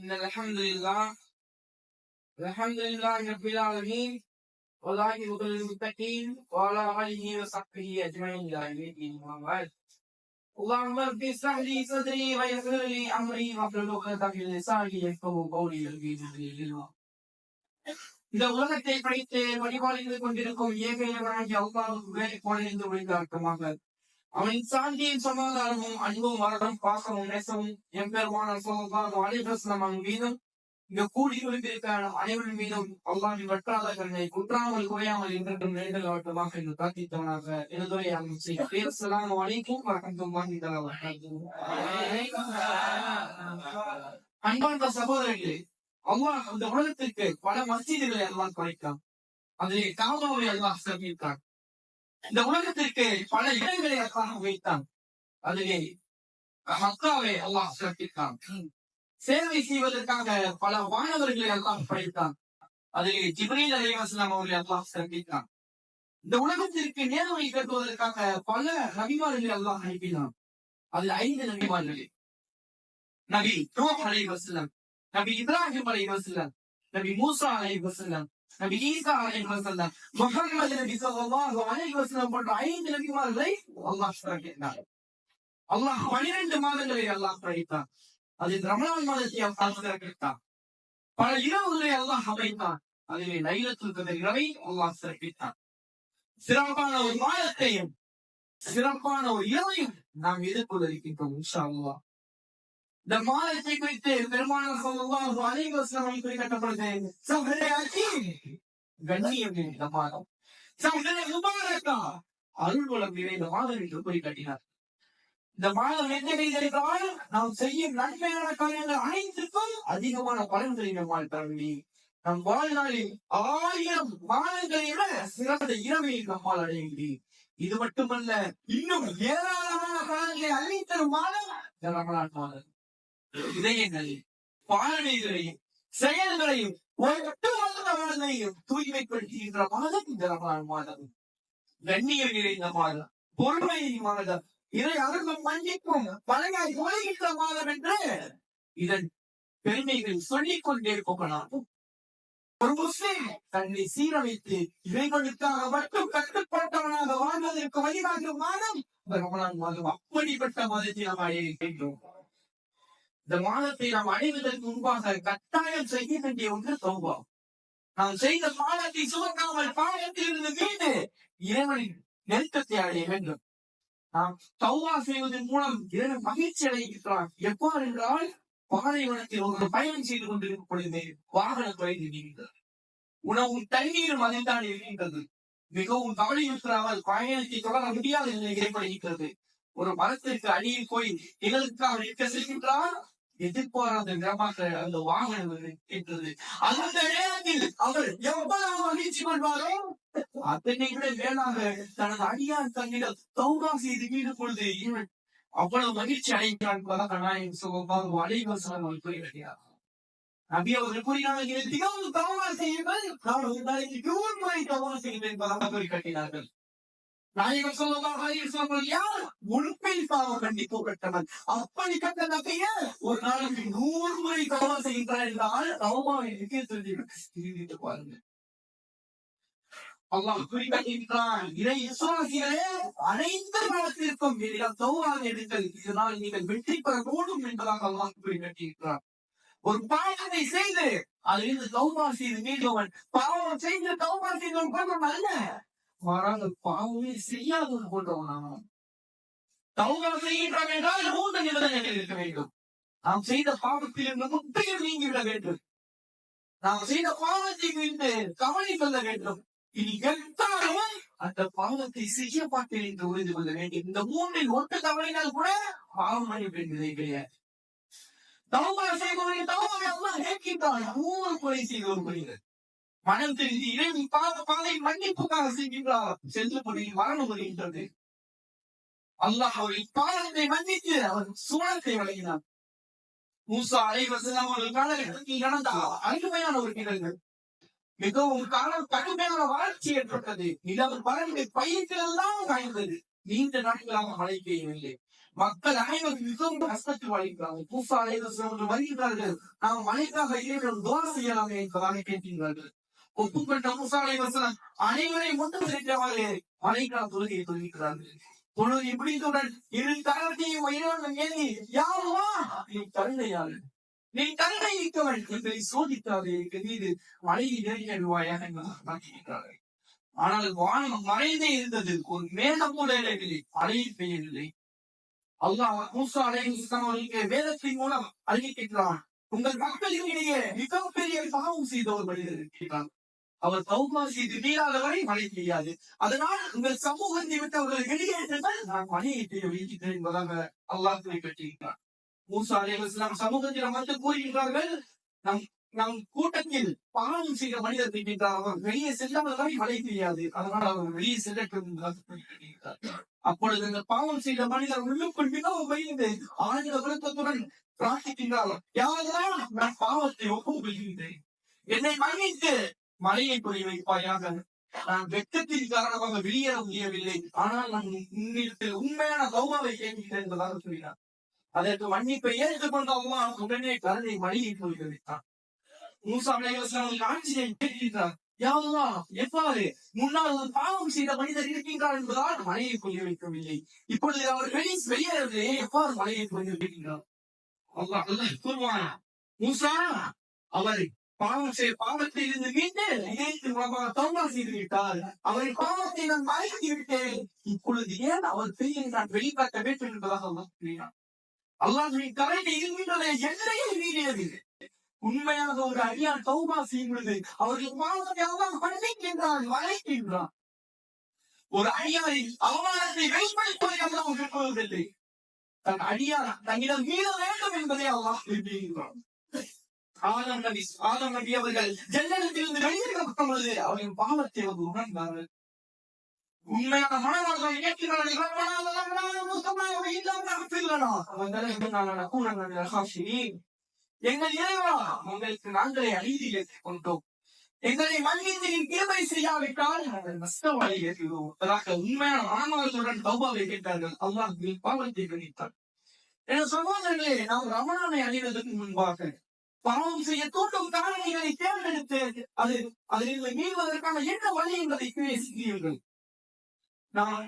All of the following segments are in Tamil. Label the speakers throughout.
Speaker 1: إن الحمد لله رب العالمين والعاقبة للمتقين وعلى آله وصحبه أجمعين إلى يوم الدين أما بعد. اللهم رب اشرح لي صدري ويسر لي أمري واحلل عقدة من لساني يفقهوا قولي. இந்த உலகத்தை படைத்து வழிபாடு கொண்டிருக்கும் ஏக இறைவனாகிய அல்லாஹ்வுக்கு புகழ் உரித்தார்த்தமாக அவனின் சாந்தியின் சமாதானமும் அன்பும் வரடும் பாசமும் நேசமும் எம்பெருமானார் ஸல்லல்லாஹு அலைஹி வஸல்லம் மீதும் இங்க கூடி இருந்திருக்க அனைவரின் மீதும் அல்லாஹ்வின் வற்றாத கருணை குற்றாமல் குறையாமல் என்றென்றும் நிலைநிறுத்தமாக என்று பிரார்த்தித்தவனாக எனதுரை செய்கிறேன். அஸ்ஸலாமு அலைக்கும் வரஹ்மத்துல்லாஹி தஆலா வபரகாத்துஹு. அன்பார்ந்த சகோதரர்களே, அல்லாஹ் இந்த உலகத்திற்கு பல மஸ்ஜிதுகளை அல்லாஹ் படைத்தான். அதிலே காபாவை அல்லாஹ் சிறப்பித்தான். இந்த உலகத்திற்கு பல இடங்களை அல்லாஹ் வைத்தான். அதிலே மக்காவை அல்லாஹ் சிறப்பித்தான். சேவை செய்வதற்காக பல வானவர்களை அல்லாஹ் படைத்தான். அதிலே ஜிப்ரீல் அலைஹிஸ்ஸலாம் அவர்களை அல்லாஹ் சிறப்பித்தான். இந்த உலகத்திற்கு நேர்வழி கட்டுவதற்காக பல நபிமார்களை அல்லாஹ் அனுப்பினான். அதில் 5 நபிமார்களே: நபி நூஹ் அலைஹிஸ்ஸலாம், நபி இப்ராஹிம் அலைஹிஸ்ஸலாம், நபி மூசா அலைஹிஸ்ஸலாம், நபி ஈசா அலைஹிஸ்ஸலாம், முஹம்மது நபி ஸல்லல்லாஹு அலைஹி வஸல்லம் போன்ற 5 நபிமார்களை அல்லாஹ் சிறப்பித்தான். அல்லாஹ் 12 மாதங்களை அல்லாஹ் படைத்தான். அதில் ரமலான் மாதத்தை அல்லாஹ் சிறப்பித்தான். பல இரவுகளை அல்லாஹ் அமைத்தான். அதிலே லைலத்துல் கத்ர் இரவை அல்லாஹ் சிறப்பித்தான். சிறப்பான ஒரு மாதத்தையும் சிறப்பான ஒரு இரவையும் நாம் எதிர்கொள்ள இருக்கின்றோம் இன்ஷா அல்லாஹ். இந்த மாதத்தை குறித்து பெருமானார் ஸல்லல்லாஹு அலைஹி வஸல்லம் குறிப்பிட்டப்படுகிறது ஷஹ்ரே அகீம், கண்ணியம் நிறைந்த மாதம், ஷஹ்ரே முபாரக்கா, அருள்வளம் நிறைந்த மாதம் என்று குறிப்பிட்டார். இந்த மாதம் என்றால் நாம் செய்யும் நன்மையான காரியங்கள் அனைத்திற்கும் அதிகமான பலன்களை நம்மால் தர முடியும். நம் வாழ்நாளில் 1000 மாதங்களை விட சிறந்த இரவை நம்மால் அடைய முடியும். இது மட்டுமல்ல, இன்னும் ஏராளமான பலன்களை அள்ளித்தரும் மாதம் இந்த ரமலான் மாதம். இதயங்களையும் பாலனைகளையும் செயல்களையும் ஒட்டுமொத்த வாழ்க்கையும் தூய்மைப்படுத்துகின்ற மாதம் இந்த ரமலான் மாதம். கண்ணியம் நிறைந்த மாதம், பொறுமையின் மாதம், இதை அருளும் மன்னிப்பும் பலகாய் உலகின்ற மாதம் என்று இதன் பெருமைகள் சொல்லிக் கொண்டே போகலாம். ஒரு முஸ்லிம் தன்னை சீரமைத்து இறைவனுக்காக மட்டும் கட்டுப்பட்டவனாக வாழ்வதற்கு வழிகாட்டும் மாதம் இந்த ரமலான் மாதம். அப்படிப்பட்ட மாதத்தை நாம் அடைய இருக்கின்றோம். இந்த மாதத்தை நாம் அடைவதற்கு முன்பாக கட்டாயம் செய்ய வேண்டிய ஒன்று தௌபா. நாம் செய்த பாவத்தை சுமக்காமல் பாவத்தில் இருந்து மீண்டு இறைவனின் நெருக்கத்தை அடைய வேண்டும். நாம் தௌபா செய்வதன் மூலம் இறைவன் மகிழ்ச்சி அடைகிறான். எவ்வாறு என்றால், பாலைவனத்தில் ஒரு பயணம் செய்து கொண்டிருக்கும் பொழுது வாகனம் குறைந்து உணவும் தண்ணீரும் அதில் தான் இருக்கின்றது. மிகவும் கவலையுற்றாமல் பயணத்தை தொடர முடியாத நிலை ஏற்படுகிறது. ஒரு மரத்திற்கு அடியில் போய் நிழலுக்காக நிற்க செல்கின்றார். எதிர்பாராத விதமாக அந்த வாகனம் இருக்கின்றது. அந்த நேரத்தில் அவர் எவ்வளவு மகிழ்ச்சி கொள்வாரோ அதனை விட மேலாக தனது அடியார் தன்னிடம் தௌபா செய்து வீடும் பொழுது இவன் அவ்வளவு மகிழ்ச்சி அடைகிறான். நபி அவர்கள் கூறினார்கள், தினமும் தௌபா செய்யுங்கள், நான் ஒரு நாளைக்கு 100 முறை தௌபா செய்வேன் என்பதாக குறிப்பிட்டார்கள். நாயகம் ஸல்லல்லாஹு அலைஹி வஸல்லம் யார்? உண்மையில் பாவம் கண்டிப்பு பெற்றவன். அப்படிப்பட்ட நபியை ஒரு நாளைக்கு 100 முறை தௌபா செய்கின்றார் என்றால் தௌபாவை சிந்தித்து பாருங்கள். அல்லாஹ் குறிப்பிட்டிருக்கிறான், இறை விசுவாசிகளே, அனைத்து காலத்திற்கும் தௌபா எடுங்கள், இதனால் நீங்கள் வெற்றி பெற கூடும் என்பதாக அல்லாஹ் குறிப்பிட்டிருக்கிறார். ஒரு பாவத்தை செய்து அதிலிருந்து தௌபா செய்து மீண்டவன், பாவம் செய்து தௌபா செய்தவன் போன்றவன் அல்ல, மாறாக பாவமே செய்யாதது போன்றவனாம். தௌபா செய்கின்றோம் என்றால் 3 நிபந்தனைகள் இருக்க வேண்டும். நாம் செய்த பாவத்தில் இருந்து முற்றிலும் நீங்கிவிட வேண்டும். நாம் செய்த பாவத்தை குறித்து கவலை கொள்ள வேண்டும். இனி எத்தாலும் அந்த பாவத்தை செய்ய மாட்டேன் என்று உறுதி கொள்ள வேண்டும். இந்த 3இல் ஒட்டு கவலைனால் கூட பாவம் மன்னிப்பது கிடையாது. தௌபா செய்பவரை தௌபாவை அல்லாஹ் ஏற்கின்றான். 100 முறை செய்து ஒரு முறைகள் மனம் தெரிந்து இறைவன் பாதை மன்னிப்புக்காக செய்கின்றார். சென்று முறையில் மரணம் வருகின்றது. அல்லாஹ் அவரின் பாவத்தை மன்னித்து அவர் சூழத்தை வழங்கினார். மூசா அலைஹிஸ்ஸலாம் அவர்கள் காலகட்டத்தில் நடந்த அருமையான ஒரு நிகழ்வு. மிகவும் கடுமையான வறட்சி ஏற்பட்டது. நிலவு பறந்து பயிர்களெல்லாம் காய்ந்தது. நீண்ட நாட்களாக மழை பெய்யவில்லை. மக்கள் அனைவரும் மிகவும் கஷ்டத்தில் வழிகிறார்கள். மூசா அலைஹிஸ்ஸலாம் வருகிறார்கள். நாம் மழைக்காக இறைவன் துஆ செய்யலாமே என்பதாக கேட்கிறார்கள். ஒப்புக்கொண்ட மூசா அலைஹிஸ்ஸலாம் அனைவரையும் ஒன்று சேர்த்தவாறு மழைக்காக தொழுகையை தொழுகிறார்கள். தொழுகை முடிந்தவுடன் இரு கரத்தையும் இறைவன் ஏந்தி யா அல்லாஹ் நீ கருணையாளன், நீ கருணை மிக்கவன், எங்களை சோதித்தாதே, எங்கள் மீது மழையை இறங்கிடுவாயாக என்பதாக கேட்கிறார்கள். ஆனால் வானம் மறைந்தே இருந்தது. ஒரு மேகம் கூட இல்லை, மழை பெய்யவில்லை. அல்லாஹ் மூசா அலைஹிஸ்ஸலாம் அவர்களுக்கு வேதத்தின் மூலம் அறிவிக்கிறான். உங்கள் மக்களிடையே மிகப்பெரிய பாவம் செய்த ஒரு மனிதர் இருக்கிறார். அவர் தௌபா செய்து தீராதவரை மழை பெய்யாது. அதனால் உங்கள் சமூகத்தை விட்டு அவர்கள் வெளியேற்றுங்கள், நான் மழையை பெய்ய வைக்கிறேன் என்பதாக அல்லாஹ் குறிப்பிட்டிருக்கிறார். மூசா அலைஹிஸ்ஸலாம் சமூகத்தில் வந்து கூறுகின்றார்கள், நம் நம் கூட்டத்தில் பாவம் செய்த மனிதர் இருக்கின்றார், அவர் வெளியே செல்லாமல் வரை மழை பெய்யாது, அதனால் அவர் வெளியே செல்லட்டும் என்பதாக குறிப்பிட்டிருக்கிறார். அப்பொழுது இந்த பாவம் செய்த மனிதர் உள்ளுக்குள் மிகவும் பயந்து ஆழ்ந்த வருத்தத்துடன் பிரார்த்திக்கின்றார். யாரெல்லாம் நான் பாவத்தை ஒப்புக்கொள்கின்றேன், என்னை மன்னித்து மழையை பொழி வைப்பாயாக. நான் வெட்கத்தின் காரணமாக வெளியேற முடியவில்லை, ஆனால் நான் உன்னிடத்தில் உண்மையான தௌபாவை கேட்கிறேன் என்பதாக சொல்கிறார். அதற்கு மன்னிப்பை ஏற்றுக்கொண்ட அல்லாஹ் உடனே கருணை மழையை பொழி வைத்தான். மூசா அலைஹிஸ்ஸலாம் ஆட்சியை கேட்கின்றார். யா அல்லாஹ், எவ்வாறு முன்னால் ஒரு பாவம் செய்த மனிதர் இருக்கின்றார் என்பதால் மழையை பொழிய வைக்கவில்லை, இப்பொழுது அவர் வெளியேறவில்லை, எவ்வாறு மழையை பொழிய வைக்கின்றார்? அல்லாஹ் கூறுவான், மூசா அவர் பாவத்தை இருந்து மீண்டு இதயத்தின் மூலமாக தௌபா செய்து விட்டார், அவரின் பாவத்தை நான் மறைத்து விட்டேன், இப்பொழுது ஏன் அவர் பெரிய நான் வெளிக்காட்ட வேண்டும் என்பதாக அல்லாஹ் கூறினார். அல்லாஹ்வின் கருணை இருக்கின்றதை எல்லையை மீறியது. உண்மையாக ஒரு அடியான் தௌபா செய்யும் பொழுது அவர்கள் பாவத்தை அல்லாஹ் மன்னிக்கின்றான், மறைக்கின்றான். ஒரு அடியாரின் அவமானத்தை வெளிப்படுத்துவதை அல்லாஹ் விரும்புவதில்லை. தன் அடியார் தன்னிடம் மீள வேண்டும் என்பதை அல்லாஹ் விரும்புகின்றான். ஆதம் நபி அவர்கள் ஜன்னத்திலிருந்து வெளியேற்றப்படும் பொழுது அவரின் பாவத்தை அவர் உணர்ந்தார்கள். உண்மையான மனவாளர்கள் கேட்கிறார்கள், எங்கள் இறைவா, உங்களுக்கு நாங்களே அநீதி ஏற்றுக் கொண்டோம், எங்களை மன்னித்து கிருபை செய்யாவிட்டால் நஷ்டவாளி ஏற்றுகிறோம். உண்மையான மாணவர்களுடன் தௌபாவை கேட்டார்கள். அல்லாஹ் பாவத்தை கணித்தார். என சகோதரர்களே, நாம் ரமணானை அணிவதற்கு முன்பாக பாவம் செய்ய தூண்டும் காரணிகளை தேர்ந்தெடுத்து அதில் மீள்வதற்கான என்ன வழி என்பதை பேசுகிறீர்கள். நான்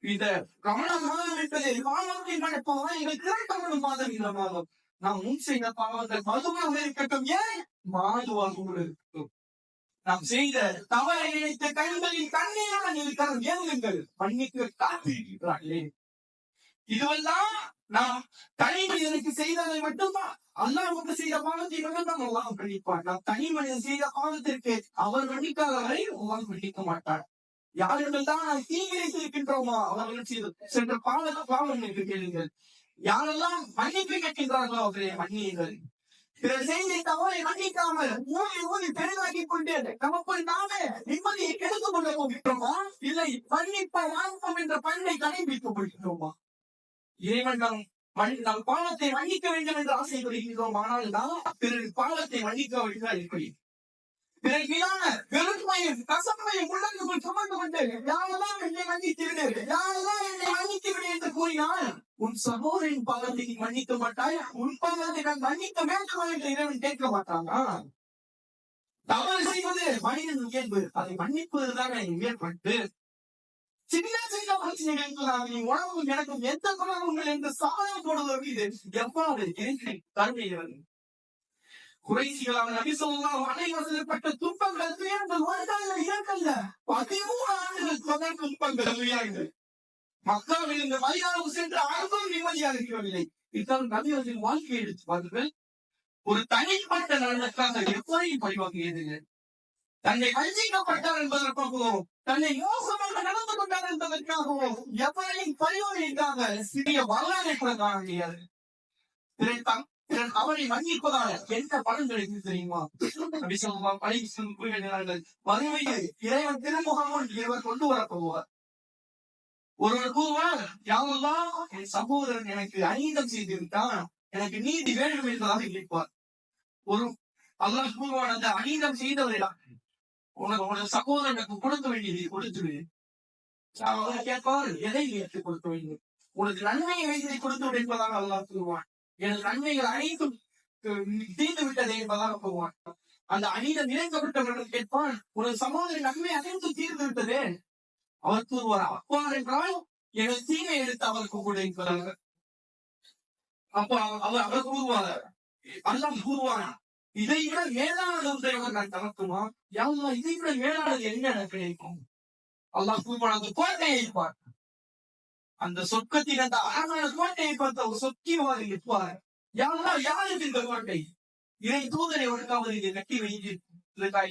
Speaker 1: இந்த ரமண மாதம் என்பது பாவத்தின் மனப்பாவம் எங்கள் திறக்கப்படும் மாதம். இந்த மாதம் நாம் முன் செய்த பாவங்கள் மதுவாக இருக்கட்டும், ஏன் மாதுவாக இருக்கட்டும், நாம் செய்த தவறை நினைத்த கண்களில் கண்ணீருடன் இருக்கிற ஏங்குங்கள், மன்னிக்க காத்திருக்கிறார்களே. இதுவெல்லாம் நாம் தனி மனிதனுக்கு செய்ததை மட்டும்தான். அல்லாஹ்வுக்கு செய்த பாவத்தை மட்டும்தான் அல்லாஹ் மன்னிப்பார். நாம் தனி மனிதன் செய்த பாவத்திற்கு அவர் மன்னிக்காத வரை அல்லாஹ் மன்னிக்க மாட்டார். யார்கள் தான் நாம் தீங்கிழைத்திருக்கின்றோமோ அவர்கள் சென்ற பாவம் என்று கேளுங்கள். யாரெல்லாம் மன்னிப்பு கேட்கின்றார்களோ அவர்களை மன்னியுங்கள். பிறர் செய்தி தவறை மன்னிக்காமல் ஊதி பெரிதாக்கி கொண்டு நமக்குள் நாமே நிம்மதியை கெடுத்துக் கொள்ள போகின்றோமா, இல்லை மன்னிப்பை வாழ்ப்போம் என்ற பண்பை கடைபிடிக்கப் போகின்றோமா? இறைவன் நம் பாவத்தை மன்னிக்க வேண்டும் என்று ஆசைப்படுகின்றோம். ஆனால் நாம் பிறர் பாவத்தை மன்னிக்க வேண்டும் எப்படி? பிறர் மீதான வெறுமையும் கசப்பையும் உள்ளங்களுக்குள் சுமந்து கொண்டு யாரெல்லாம் என்னை மன்னித்து விடு, யாரெல்லாம் என்னை மன்னித்து விடு என்று கூறினால் உன் சகோதரின் பாவத்தை நீ மன்னிக்க மாட்டாய், உன் பாவத்தை நான் மன்னிக்க வேண்டுமா என்று இறைவன் கேட்க மாட்டாங்க. தவறு செய்வது மனிதன் இயல்பு, அதை மன்னிப்பதுதான் ஏற்பட்டு சின்ன சின்ன பிரச்சனைகளுக்கு நீ உணவும் எனக்கும் எந்த குணங்கள் என்று சாதம் போடுவது இது எவ்வாறு கருமைகிறது? குறைசிகளான நபி ஸல்லல்லாஹு அலைஹி வஸல்லம் பட்ட துன்பங்கள் துயரங்கள் ஒரு நாள் இரண்டல்ல 13 ஆண்டுகள் தொடர் துன்பங்கள் துயரங்கள். மக்காவில் இந்த மதீனாவுக்கு சென்று அனுபவம் நிம்மதியாக இருக்கவில்லை. இதுதான் நபிகளின் வாழ்க்கையை எடுத்து பாருங்கள். ஒரு தனிப்பட்ட நலனுக்காக எவ்வளவு பழிவாங்கியது. தன்னை வஞ்சிக்கப்பட்டார் என்பதற்காகவோ, தன்னை மோசமாக நடந்து கொண்டார் என்பதற்காகவோ எவ்வளவு பழிவாங்கியிருக்காங்க. சிறிய வரலாறை கூட காண முடியாது. அவரை மன்னிப்பதால் என்ன பலன் கிடைக்கும் தெரியுமா? வறுமையை இறைவன் திருமுகமுன் இவர் கொண்டு வரப்போவார். ஒருவர் கூறுவார், யாரெல்லாம் என் சகோதரன் எனக்கு அநீதம் செய்திருந்தான், எனக்கு நீதி வேண்டும் என்பதாக கேட்பார். ஒரு அல்லாஹ் கூறுவான், அந்த அநீதம் செய்தவரிடம் உனக்கு சகோதரனுக்கு கொடுக்க வேண்டியதை கொடுத்துடு. அவர் கேட்பார், எதை ஏற்றுக் கொடுக்க வேண்டும்? உனக்கு நன்மையை வைத்து கொடுத்து விடு என்பதாக அல்லாஹ் கூறுவான். எனது நன்மைகள் அனைத்தும் தீர்ந்து விட்டது என்பதாக கூறுவான். அந்த அநீதம் இணைக்கப்பட்டவர்கள் கேட்பான், உனது சகோதரி நன்மை அனைத்தும் தீர்ந்து விட்டது. அவர் கூறுவார், அப்பார் என்றால் எனது தீமை எடுத்து அவருக்கு கூட என்பதாக. அப்ப அவர் கூறுவார், அல்லாஹ் கூறுவான், இதை விட மேலானது ஒன்றை நான் தரட்டுமா? யாழ்லா, இதை விட மேலானது என்ன எனக்கு கிடைக்கும்? அல்லாஹ் கூறுவான், அந்த கோட்டையை இருப்பார். அந்த சொர்க்கத்தின் அந்த அழகான கோட்டையை பார்த்த ஒரு சொக்கியவாறு இருப்பார். யாழ்லா, யாருக்கு இந்த கோட்டை? இதை தூதரை ஒடுக்காமல் இதை கட்டி வைத்து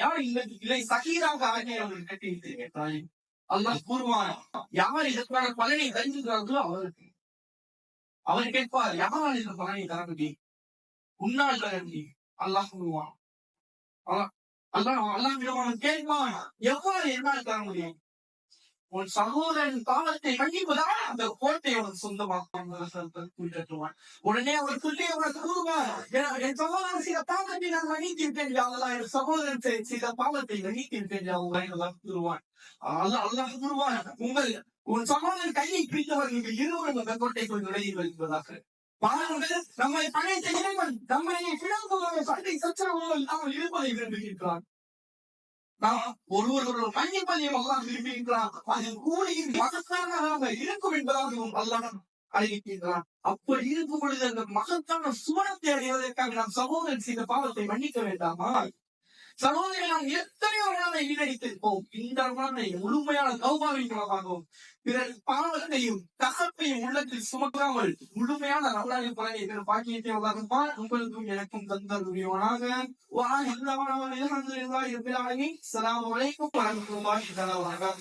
Speaker 1: யார் இல்லை சகீராக ஆகியவர்கள் கட்டி வைத்திருக்கிறாய். அல்லாஹ் கூறுவான், யார் இதற்கான பலனை தருகிறார்களோ அவருக்கு. அவர் கேட்பார், யாரால் இந்த பலனை தர முடியும்? உன்னால் தர முடியும். அல்லாஹ் கூறுவான், அல்லாஹ் கேட்பான், எவ்வாறு என்னால் தர முடியும்? உன் சகோதரன் பாவத்தை மன்னிப்பதால் அந்த கோட்டை அவன் சொந்தமாக்குவான். உடனே அவர் சொல்லி அவர் கூறுவார், என் சகோதரன் செய்த பாவத்தை நான் மன்னித்து விட்டேன், என் சகோதரன் செய்த பாவத்தை மன்னித்து விட்டேன் கூறுவான். அல்லாஹ் கூறுவான், உன் சகோதரன் கையை பிடித்தவர் நீங்கள் இருவரும் அந்த கோட்டைக்குள் நுழைவீர்கள் என்பதாக. பாருங்கள், நம்மை பழைத்த இறைவன் நம்மை பிளம்புகள் சண்டை சச்சரவுகள் நாம் இருப்பதை விரும்புகின்றான். ஒருவர் மன்னிப்பதையும் அல்லாஹ் விரும்புகின்றான். அதில் கூலியின் மகத்தான இருக்கும் என்பதாகவும் அல்லாஹ் அறிவிக்கின்றான். அப்படி இருக்கும் பொழுது அந்த மகத்தான சுவனத்தை அடைவதற்காக நாம் சகோதரன் செய்த பாவத்தை மன்னிக்க வேண்டாமா? சகோதரி, நாம் எத்தனையோ நாளை வீணடித்திருப்போம். இந்த நாளை முழுமையான கௌபாவின் மூலமாகவும் பிறர் பாவத்தையும் கசப்பையும் உள்ளத்தில் சுமக்காமல் முழுமையான நல்லாளி பலனை பிற பாக்கியத்தை வளர்ப்பான் உங்களுக்கும் எனக்கும் தந்தருடையவனாக. அஸ்ஸலாமு அலைக்கும் வரஹ்மத்துல்லாஹி வபரகாத்துஹு.